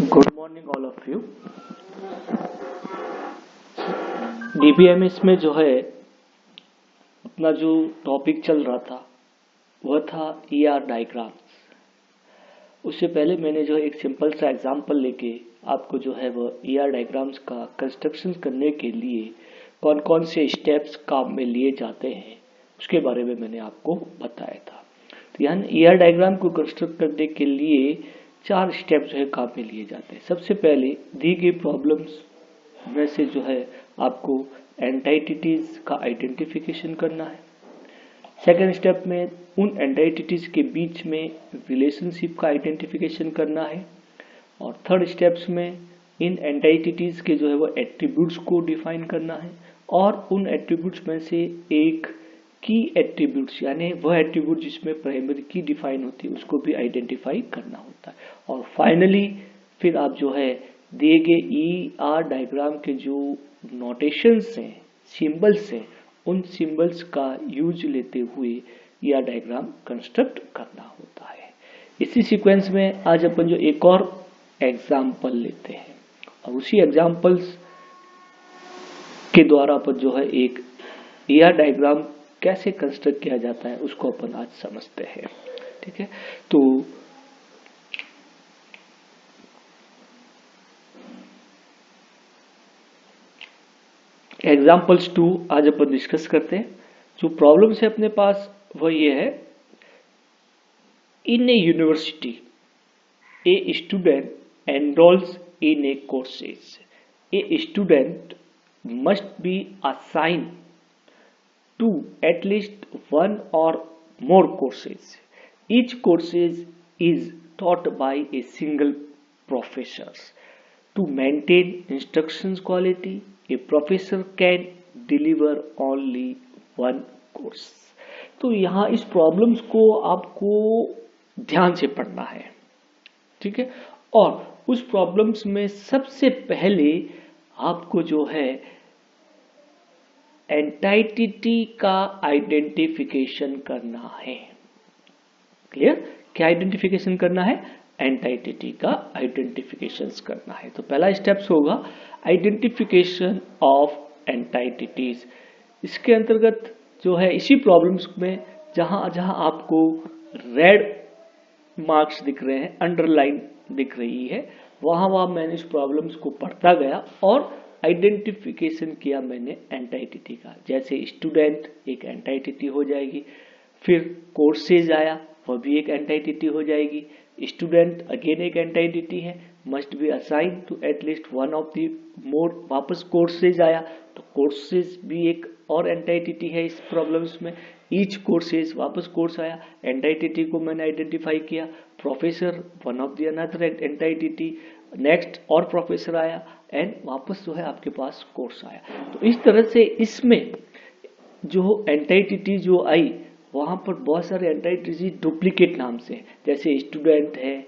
Good morning all of you. DBMS में जो है अपना जो टॉपिक चल रहा था वह था ईआर डायग्राम्स। उससे पहले मैंने जो एक सिंपल सा एग्जांपल लेके आपको जो है वह ईआर डायग्राम्स का कंस्ट्रक्शन करने के लिए कौन कौन से स्टेप्स काम में लिए जाते हैं उसके बारे में मैंने आपको बताया था। तो यहाँ ईआर डायग्राम को कंस्ट्रक्ट करने के लिए 4 स्टेप जो है काम में लिए जाते हैं। सबसे पहले दी गई प्रॉब्लम्स में से जो है आपको एंटाइटिटीज का आइडेंटिफिकेशन करना है। सेकेंड स्टेप में उन एंटाइटिटीज के बीच में रिलेशनशिप का आइडेंटिफिकेशन करना है। और थर्ड स्टेप्स में इन एंटाइटिटीज के जो है वो एट्रीब्यूट्स को डिफाइन करना है और उन एट्रीब्यूट्स में से एक की एट्रीब्यूट्स यानी वह एट्रीब्यूट जिसमें प्राइमरी की डिफाइन होती है उसको भी आइडेंटिफाई करना होता है। और फाइनली फिर आप जो है दिए गए ईआर डायग्राम के जो नोटेशंस हैं, सिंबल्स हैं, उन सिंबल्स का यूज लेते हुए ईआर डायग्राम कंस्ट्रक्ट करना होता है। इसी सीक्वेंस में आज अपन जो एक और एग्जाम्पल लेते हैं और उसी एग्जाम्पल्स के द्वारा अपन जो है एक ईआर डायग्राम कैसे कंस्ट्रक्ट किया जाता है उसको अपन आज समझते हैं। ठीक है, तो एग्जाम्पल्स 2 आज अपन डिस्कस करते हैं। जो प्रॉब्लम्स है अपने पास वह ये है, in a university a student enrols in a courses. A student must be assigned to at least one or more courses. Each courses is taught by a single professor. To maintain instructions quality, a professor can deliver only one course. तो यहाँ इस problems को आपको ध्यान से पढ़ना है। ठीक है, और उस प्रॉब्लम्स में सबसे पहले आपको जो है एंटाइटिटी का आइडेंटिफिकेशन करना है। क्लियर? क्या आइडेंटिफिकेशन करना है? एंटाइटिटी का आइडेंटिफिकेशन करना है। तो पहला स्टेप्स होगा आइडेंटिफिकेशन ऑफ एंटाइटिटीज। इसके अंतर्गत जो है इसी प्रॉब्लम्स में जहां जहां आपको रेड मार्क्स दिख रहे हैं, अंडरलाइन दिख रही है, वहां वहां मैंने इस प्रॉब्लम्स को पढ़ता गया और आइडेंटिफिकेशन किया मैंने एंटाइटिटी का। जैसे स्टूडेंट एक एंटाइटिटी हो जाएगी, फिर कोर्सेज आया वह भी एक एंटाइटिटी हो जाएगी। स्टूडेंट अगेन एक एंटाइटिटी है, must be assign to at least one of the more. वापस कोर्सेज आया तो कोर्सेज भी एक और एंटाइटिटी है इस प्रॉब्लम्स में। ईच कोर्सेज वापस कोर्स आया, एंटाइटिटी को मैंने आइडेंटिफाई किया। Professor one of the another entity, next और प्रोफेसर आया एंड वापस जो है आपके पास कोर्स आया। तो इस तरह से इसमें जो एंटाइटिटी जो आई वहां पर बहुत सारे एंटाइटिटी डुप्लीकेट नाम से, जैसे स्टूडेंट है,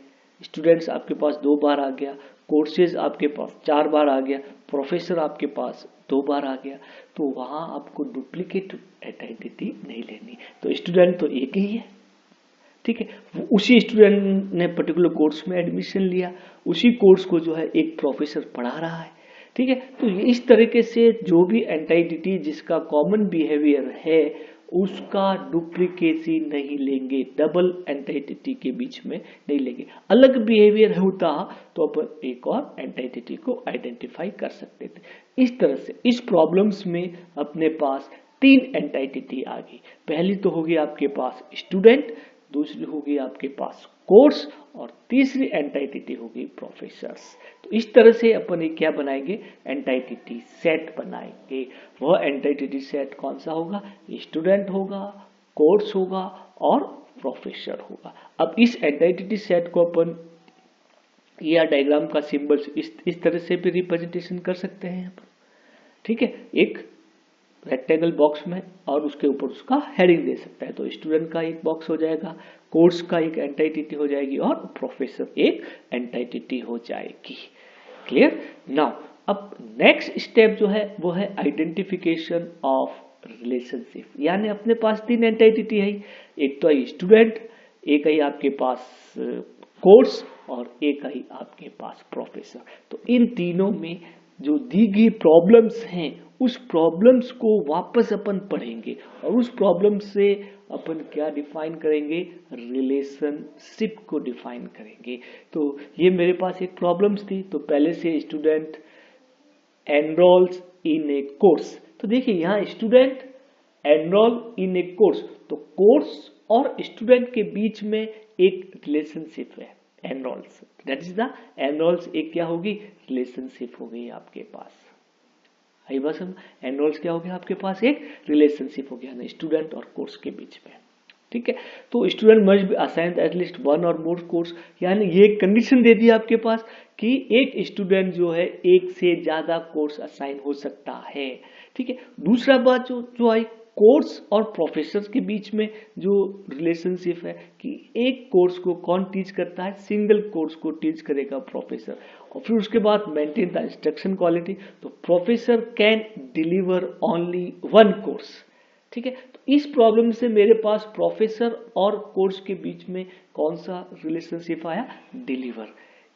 स्टूडेंट्स आपके पास 2 बार आ गया, कोर्सेज आपके पास 4 बार आ गया, प्रोफेसर आपके पास 2 बार आ गया। तो वहां आपको डुप्लीकेट एंटाइटिटी नहीं लेनी। तो स्टूडेंट तो एक ही है, ठीक है, उसी स्टूडेंट ने पर्टिकुलर कोर्स में एडमिशन लिया, उसी कोर्स को जो है एक प्रोफेसर पढ़ा रहा है। ठीक है, तो इस तरीके से जो भी एंटाइटिटी जिसका कॉमन बिहेवियर है उसका डुप्लीकेसी नहीं लेंगे, डबल एंटाइटिटी के बीच में नहीं लेंगे। अलग बिहेवियर होता तो अपन एक और एंटाइटिटी को आइडेंटिफाई कर सकते थे। इस तरह से इस प्रॉब्लम्स में अपने पास 3 एंटाइटिटी आ गई। पहली तो होगी आपके पास स्टूडेंट, दूसरी होगी आपके पास कोर्स और तीसरी एंटाइटिटी होगी प्रोफेसर्स। तो इस तरह से अपन एक क्या बनाएंगे, एंटाइटिटी सेट बनाएंगे। वह एंटाइटिटी सेट कौन सा होगा? स्टूडेंट होगा, कोर्स होगा और प्रोफेसर होगा। अब इस एंटाइटिटी सेट को अपन या डायग्राम का सिंबल्स इस तरह से भी रिप्रेजेंटेशन कर सकते हैं अपन। ठीक है, एक रेक्टेंगल बॉक्स में और उसके ऊपर उसका हेडिंग दे सकता है। तो स्टूडेंट का एक बॉक्स हो जाएगा, कोर्स का एक एंटाइटिटी हो जाएगी और प्रोफेसर एक एंटाइटिटी हो जाएगी। क्लियर? नाउ अब नेक्स्ट स्टेप जो है वो है आइडेंटिफिकेशन ऑफ रिलेशनशिप। यानी अपने पास 3 एंटाइटिटी है, एक तो आई स्टूडेंट, एक आई आपके पास कोर्स और एक आई आपके पास प्रोफेसर। तो इन तीनों में जो दी गई प्रॉब्लम्स हैं उस प्रॉब्लम्स को वापस अपन पढ़ेंगे और उस प्रॉब्लम से अपन क्या डिफाइन करेंगे, रिलेशनशिप को डिफाइन करेंगे। तो ये मेरे पास एक प्रॉब्लम्स थी। तो पहले से student enrols in A course, तो देखिए यहाँ स्टूडेंट एनरोल इन ए कोर्स, तो कोर्स और स्टूडेंट के बीच में एक रिलेशनशिप है, एनरोल्स, दैट इज द एनरोल्स, एक क्या होगी, रिलेशनशिप हो गई आपके पास। आई बस एनरोल्स क्या हो गया आपके पास, एक रिलेशनशिप हो गया स्टूडेंट और कोर्स के बीच में। ठीक है, तो student must be assigned at least one और मोर कोर्स, यानी ये कंडीशन दे दी आपके पास कि एक स्टूडेंट जो है एक से ज्यादा कोर्स असाइन हो सकता है। ठीक है, दूसरा बात जो आई कोर्स और प्रोफेसर के बीच में जो रिलेशनशिप है कि एक कोर्स को कौन टीच करता है, सिंगल कोर्स को टीच करेगा प्रोफेसर। और फिर उसके बाद मेंटेन द इंस्ट्रक्शन क्वालिटी, तो professor can deliver only one course. ठीक है, तो इस प्रॉब्लम से मेरे पास प्रोफेसर और कोर्स के बीच में कौन सा रिलेशनशिप आया, डिलीवर।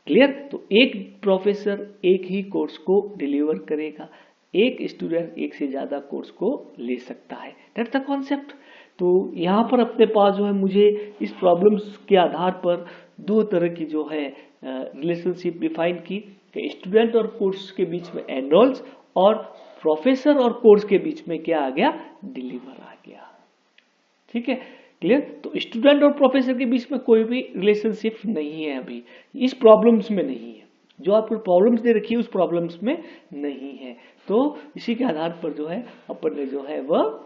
क्लियर, तो एक प्रोफेसर एक ही कोर्स को डिलीवर करेगा, एक स्टूडेंट एक से ज्यादा कोर्स को ले सकता है, दैट्स द कॉन्सेप्ट। तो यहाँ पर अपने पास जो है मुझे इस प्रॉब्लम्स के आधार पर दो तरह की जो है रिलेशनशिप डिफाइन की, स्टूडेंट और कोर्स के बीच में एनरोल्स और प्रोफेसर और कोर्स के बीच में क्या आ गया, डिलीवर आ गया। ठीक है, क्लियर। तो स्टूडेंट और प्रोफेसर के बीच में कोई भी रिलेशनशिप नहीं है, अभी इस प्रॉब्लम्स में नहीं है, जो आपको प्रॉब्लम्स दे रखी है उस प्रॉब्लम्स में नहीं है। तो इसी के आधार पर जो है अपन ने जो है वह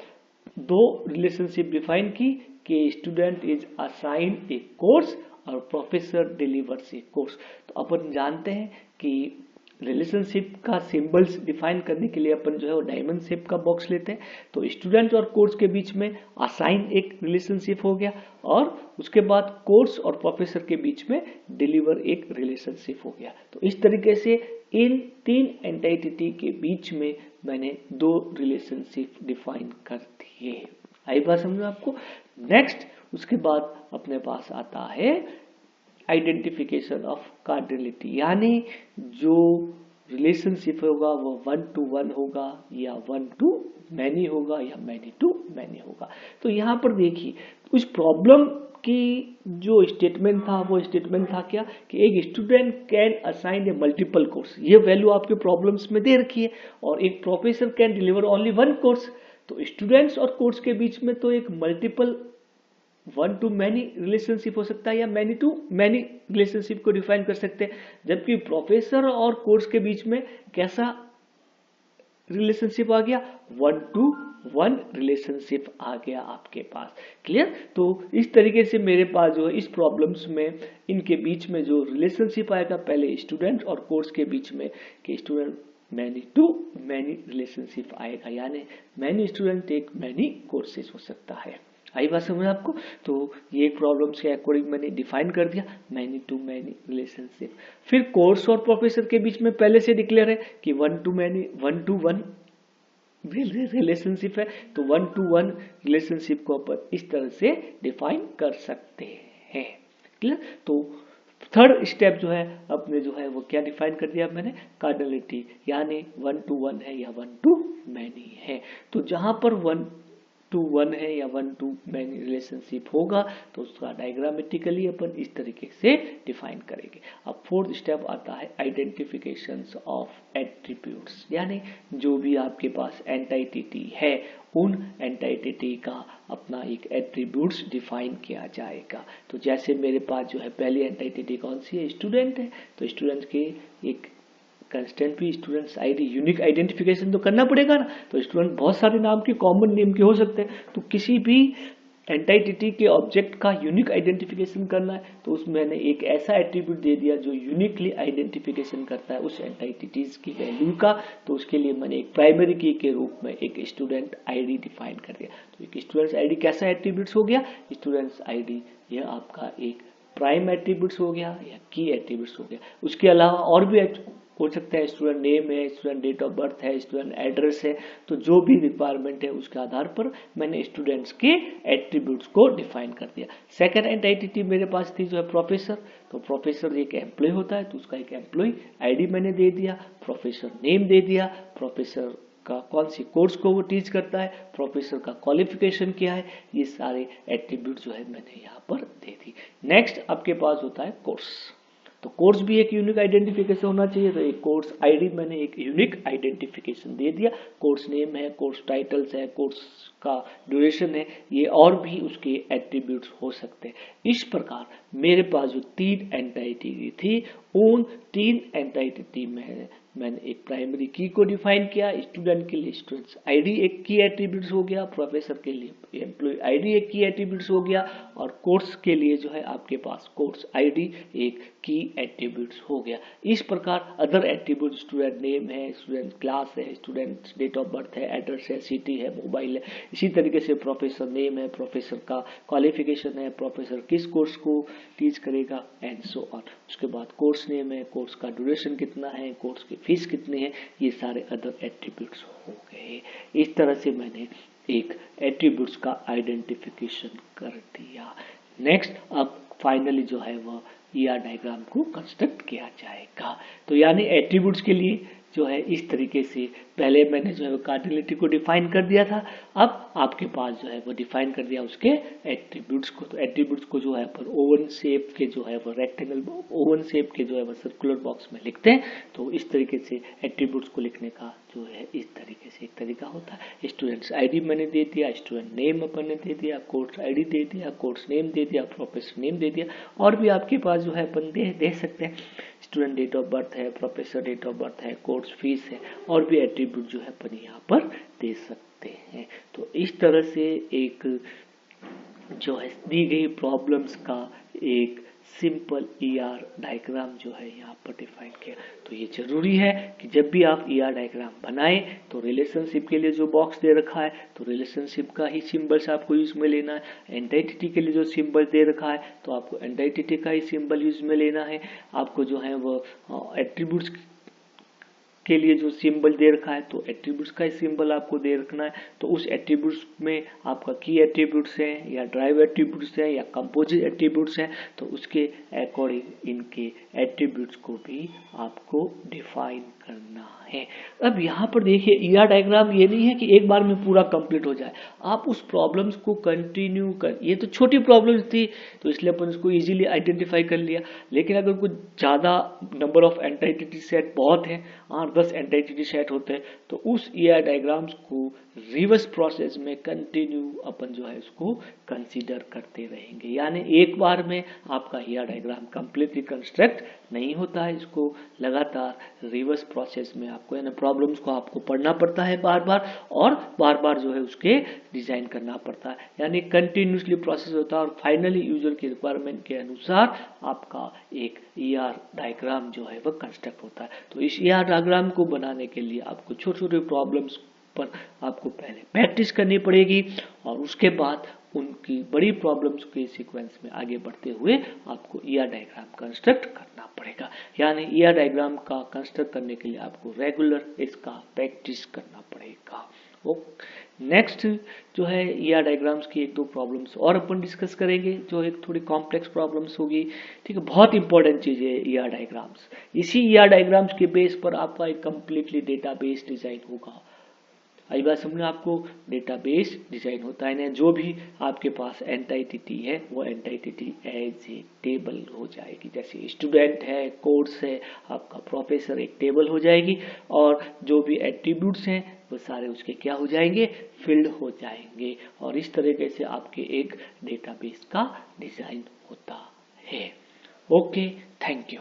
दो रिलेशनशिप डिफाइन की कि student is assigned A course और प्रोफेसर डिलीवर्स ए कोर्स। तो अपन जानते हैं कि रिलेशनशिप का सिंबल्स डिफाइन करने के लिए अपन जो है वो डायमंड शेप का बॉक्स लेते हैं। तो स्टूडेंट और कोर्स के बीच में असाइन एक रिलेशनशिप हो गया और उसके बाद कोर्स और प्रोफेसर के बीच में डिलीवर एक रिलेशनशिप हो गया। तो इस तरीके से इन तीन एंटिटी के बीच में मैंने दो रिलेशनशिप डिफाइन कर दिए। आई बात समझ आपको। नेक्स्ट उसके बाद अपने पास आता है आइडेंटिफिकेशन ऑफ कार्डिनलिटी, यानी जो रिलेशनशिप होगा वो 1 to 1 होगा या 1 to many होगा या many to many होगा। तो यहाँ पर देखिए उस प्रॉब्लम की जो स्टेटमेंट था वो स्टेटमेंट था क्या कि एक student can assign A multiple course, ये वैल्यू आपके प्रॉब्लम्स में दे रखी है, और एक professor can deliver only one course. तो स्टूडेंट्स और कोर्स के बीच में तो एक मल्टीपल 1 to many रिलेशनशिप हो सकता है या many to many रिलेशनशिप को डिफाइन कर सकते हैं, जबकि प्रोफेसर और कोर्स के बीच में कैसा रिलेशनशिप आ गया, 1 to 1 रिलेशनशिप आ गया आपके पास। क्लियर। तो इस तरीके से मेरे पास जो है इस प्रॉब्लम्स में इनके बीच में जो रिलेशनशिप आएगा, पहले स्टूडेंट और कोर्स के बीच में कि student many to many relationship आएगा, यानी many student take many courses हो सकता है। आई बात समझ आपको। तो ये प्रॉब्लम्स के अकॉर्डिंग मैंने डिफाइन कर दिया मैनी टू मैनी रिलेशनशिप। फिर कोर्स और प्रोफेसर के बीच में पहले से डिक्लेयर है कि 1 to many 1 to 1 रिलेशनशिप है, तो 1 to 1 रिलेशनशिप को अपन इस तरह से डिफाइन कर सकते हैं। क्लियर। तो थर्ड स्टेप जो है अपने जो है वो क्या डिफाइन कर दिया मैंने, कार्डिनलिटी, यानी 1 to 1 है या 1 to many है। तो जहां पर 1 to 1 है या 1 to many रिलेशनशिप होगा तो उसका डायग्रामेटिकली अपन इस तरीके से डिफाइन करेंगे। अब फोर्थ स्टेप आता है आइडेंटिफिकेशन ऑफ एट्रीब्यूट्स, यानी जो भी आपके पास एंटिटी है उन एंटिटी का अपना एक एट्रीब्यूट्स डिफाइन किया जाएगा। तो जैसे मेरे पास जो है पहली एंटिटी कौन सी है, स्टूडेंट है, तो स्टूडेंट के एक कंस्टेंट भी स्टूडेंट्स आईडी यूनिक आइडेंटिफिकेशन तो करना पड़ेगा ना। तो स्टूडेंट बहुत सारे नाम के कॉमन नेम के हो सकते हैं, तो किसी भी एंटिटी के ऑब्जेक्ट का यूनिक आइडेंटिफिकेशन करना है तो उसमें मैंने एक ऐसा एट्रीब्यूट दे दिया जो यूनिकली आइडेंटिफिकेशन करता है उस एंटिटीज की वैल्यू का। तो उसके लिए मैंने एक प्राइमरी की के रूप में एक स्टूडेंट आईडी डिफाइन कर दिया। तो एक स्टूडेंट्स आईडी कैसा एट्रीब्यूट्स हो गया, स्टूडेंट्स आईडी यह आपका एक प्राइम एट्रीब्यूट्स हो गया या की एट्रीब्यूट्स हो गया। उसके अलावा और भी हो सकता है स्टूडेंट नेम है, स्टूडेंट डेट ऑफ बर्थ है, स्टूडेंट एड्रेस है। तो जो भी रिक्वायरमेंट है उसके आधार पर मैंने स्टूडेंट्स के एट्रीब्यूट्स को डिफाइन कर दिया। सेकंड एंटिटी मेरे पास थी जो है प्रोफेसर। तो प्रोफेसर एक एम्प्लॉय होता है, तो उसका एक एम्प्लॉय आईडी मैंने दे दिया, प्रोफेसर नेम दे दिया, प्रोफेसर का कौन सी कोर्स को वो टीच करता है, प्रोफेसर का क्वालिफिकेशन क्या है, ये सारे एट्रीब्यूट जो है मैंने यहाँ पर दे दी। नेक्स्ट आपके पास होता है कोर्स। तो कोर्स भी एक यूनिक आइडेंटिफिकेशन होना चाहिए, तो एक कोर्स आईडी मैंने एक यूनिक आइडेंटिफिकेशन दे दिया। कोर्स नेम है, कोर्स टाइटल्स है, कोर्स का ड्यूरेशन है, ये और भी उसके एट्रीब्यूट्स हो सकते हैं। इस प्रकार मेरे पास जो 3 एंटिटी थी, उन 3 एंटिटी में मैंने एक प्राइमरी की को डिफाइन किया। स्टूडेंट के लिए स्टूडेंट्स आईडी एक की एट्रीब्यूट्स हो गया, प्रोफेसर के लिए एम्प्लॉय आईडी एक की एट्रीब्यूट्स हो गया, और कोर्स के लिए जो है आपके पास कोर्स आईडी एक की एट्रीब्यूट्स हो गया। इस प्रकार अदर एट्रीब्यूट स्टूडेंट नेम है, स्टूडेंट क्लास है, स्टूडेंट डेट ऑफ बर्थ है, एड्रेस है, सिटी है, मोबाइल है। इसी तरीके से प्रोफेसर नेम है, प्रोफेसर का क्वालिफिकेशन है, प्रोफेसर किस कोर्स को टीच करेगा, एंड सो ऑन। उसके बाद कोर्स नेम है, कोर्स का ड्यूरेशन कितना है, कोर्स की फीस कितनी है, ये सारे अदर एट्रीब्यूट्स हो गए। इस तरह से मैंने एक एट्रीब्यूट्स का आइडेंटिफिकेशन कर दिया। नेक्स्ट अब फाइनली जो है वह ईआर डायग्राम को कंस्ट्रक्ट किया जाएगा। तो यानी एट्रीब्यूट्स के लिए जो है इस तरीके से पहले मैंने जो है वो कार्डिनलिटी को डिफाइन कर दिया था, अब आपके पास जो है वो डिफाइन कर दिया उसके एट्रीब्यूट्स को। तो एट्रीब्यूट्स को जो है पर ओवन शेप के जो है वो रेक्टेंगल ओवन शेप के जो है वो सर्कुलर बॉक्स में लिखते हैं। तो इस तरीके से एट्रीब्यूट्स को लिखने का जो है इस तरीके से एक तरीका होता है। स्टूडेंट्स आईडी मैंने दे दिया, स्टूडेंट नेम अपन ने दे दिया, कोर्स आईडी दे दिया, कोर्स नेम दे दिया, प्रोफेसर नेम दे दिया, और भी आपके पास जो है अपन दे सकते हैं। स्टूडेंट डेट ऑफ बर्थ है, प्रोफेसर डेट ऑफ बर्थ है, कोर्स फीस है, और भी एट्रीब्यूट जो है अपन यहाँ पर दे सकते हैं। तो इस तरह से एक जो है दी गई प्रॉब्लम्स का एक सिंपल ईआर डायग्राम जो है यहाँ पर डिफाइन किया। तो ये जरूरी है कि जब भी आप ईआर डायग्राम बनाएं तो रिलेशनशिप के लिए जो बॉक्स दे रखा है तो रिलेशनशिप का ही सिंबल्स आपको यूज में लेना है। एंटिटी के लिए जो सिंबल दे रखा है तो आपको एंटिटी का ही सिंबल यूज में लेना है। आपको जो है वो एट्रीब्यूट्स के लिए जो सिंबल दे रखा है तो एट्रीब्यूट्स का सिंबल आपको दे रखना है। तो उस एट्रीब्यूट्स में आपका की एट्रीब्यूट्स है या ड्राइव एट्रीब्यूट्स है या कंपोजिट एट्रीब्यूट्स है, तो उसके अकॉर्डिंग इनके एट्रीब्यूट्स को भी आपको डिफाइन करना है। अब यहाँ पर देखिए ईआर डायग्राम ये नहीं है कि एक बार में पूरा कंप्लीट हो जाए, आप उस प्रॉब्लम्स को कंटिन्यू कर। ये तो छोटी प्रॉब्लम्स थी तो इसलिए अपन उसको इजीली आइडेंटिफाई कर लिया, लेकिन अगर कुछ ज़्यादा नंबर ऑफ एंटिटी सेट बहुत है, 8-10 एंटिटी सेट होते हैं, तो उस ईआर डायग्राम्स को रिवर्स प्रोसेस में कंटिन्यू अपन जो है उसको कंसीडर करते रहेंगे। यानी एक बार में आपका ईआर डायग्राम कंप्लीटली कंस्ट्रक्ट नहीं होता है, इसको लगातार रिवर्स प्रोसेस में आपको यानी प्रॉब्लम्स को आपको पढ़ना पड़ता है बार बार, और बार बार जो है उसके डिजाइन करना पड़ता है, यानी कंटिन्यूसली प्रोसेस होता है। और फाइनली यूजर की रिक्वायरमेंट के अनुसार आपका एक ईआर डायग्राम जो है वह कंस्ट्रक्ट होता है। तो इस ईआर डायग्राम को बनाने के लिए आपको छोटे छोटे प्रॉब्लम्स पर आपको पहले प्रैक्टिस करनी पड़ेगी, और उसके बाद उनकी बड़ी प्रॉब्लम्स के सीक्वेंस में आगे बढ़ते हुए आपको ईआर डायग्राम कंस्ट्रक्ट करना पड़ेगा। यानी ईआर डायग्राम का कंस्ट्रक्ट करने के लिए आपको रेगुलर इसका प्रैक्टिस करना पड़ेगा। नेक्स्ट जो है ईआर डायग्राम्स की 1-2 प्रॉब्लम्स और अपन डिस्कस करेंगे, जो एक थोड़ी कॉम्प्लेक्स प्रॉब्लम्स होगी। ठीक है, बहुत इंपॉर्टेंट चीज है ईआर डायग्राम्स। इसी ईआर डायग्राम्स के बेस पर आपका एक कंप्लीटली डेटाबेस डिजाइन होगा। आई बात समझ, आपको डेटाबेस डिजाइन होता है ना, जो भी आपके पास एंटिटी है वो एंटिटी एज ए टेबल हो जाएगी। जैसे स्टूडेंट है, कोर्स है, आपका प्रोफेसर एक टेबल हो जाएगी, और जो भी एट्रीब्यूट्स हैं वो सारे उसके क्या हो जाएंगे, फील्ड हो जाएंगे। और इस तरीके से आपके एक डेटाबेस का डिजाइन होता है। Okay, thank you.